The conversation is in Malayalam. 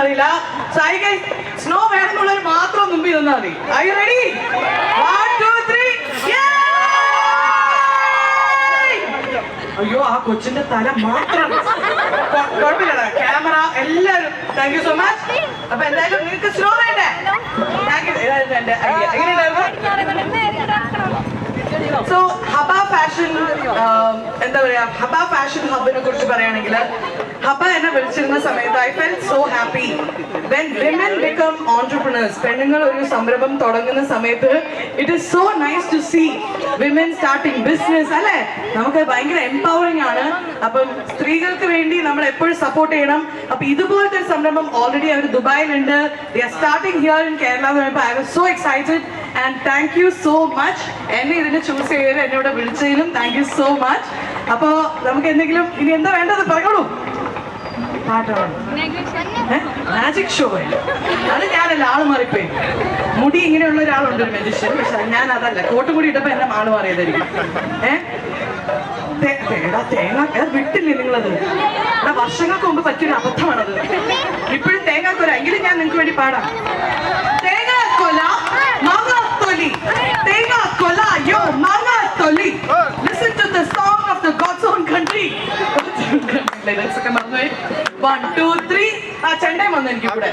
അറിയില്ല. സ്നോ വേണമെന്നുള്ളവർ മാത്രം മുമ്പിൽ നിന്നാൽ മതി. Are you ready? 1, 2, 3. അയ്യോ, ആ കൊച്ചിന്റെ തല മാത്രം. കുഴപ്പമില്ല, ക്യാമറ എല്ലാവരും. Thank you so much. അപ്പൊ എന്തായാലും നിങ്ങൾക്ക് സ്നോ വേണ്ടേ? Thank you. സോ ഹബ ഫാഷൻ, എന്താ പറയാ, ഹബ ഫാഷൻ ഹബിനെ കുറിച്ച് പറയുകയാണെങ്കിൽ, ഹബ എന്നെ വിളിച്ചിരുന്ന സമയത്ത് I felt so happy when women become entrepreneurs. പെണ്ണുങ്ങൾ ഒരു സംരംഭം തുടങ്ങുന്ന സമയത്ത് it is so nice to see women starting business, അല്ലെ? നമുക്ക് ഭയങ്കര എംപവറിംഗ് ആണ്. അപ്പം സ്ത്രീകൾക്ക് വേണ്ടി നമ്മൾ എപ്പോഴും സപ്പോർട്ട് ചെയ്യണം. അപ്പൊ ഇതുപോലത്തെ ഒരു സംരംഭം ഓൾറെഡി അവർ ദുബായിലുണ്ട്. They are starting here in Kerala എന്ന് പറയുമ്പോൾ I was so excited and thank you so much. എന്നെ ഇതിന് ചൂസ് ചെയ്ത് എന്നോട് വിളിച്ചതിലും താങ്ക് യു സോ മച്ച്. അപ്പോ നമുക്ക് എന്തെങ്കിലും ഇനി എന്താ വേണ്ടത് പറഞ്ഞോളൂ. പാട്ടാണ്, മാജിക് ഷോ. അത് ഞാനല്ല, ആള് മാറിപ്പോയി. മുടി ഇങ്ങനെയുള്ള ഒരാളുണ്ട്, ഒരു മെജിഷ്യൻ. പക്ഷെ ഞാൻ അതല്ല, കോട്ടും കൂടി ഇട്ടപ്പോ എന്നെ ആള് മാറിയതായിരിക്കും. തേങ്ങ വിട്ടില്ലേ നിങ്ങളത്? വർഷങ്ങൾക്ക് മുമ്പ് പറ്റിയൊരു അബദ്ധമാണത്. ഇപ്പോഴും തേങ്ങാക്കൊല. എങ്കിലും ഞാൻ നിങ്ങൾക്ക് വേണ്ടി പാടാം. തേങ്ങാക്കൊല മാങ്ങാത്തൊലി, തേങ്ങാക്കൊല യോ മാങ്ങാത്തൊലി. Listen to the song of the God's own country. Lyrics ഒക്കെ മറന്നുപോയി. 1, 2, 3. ആ ചെണ്ടയും വന്നു എനിക്ക് ഇവിടെ.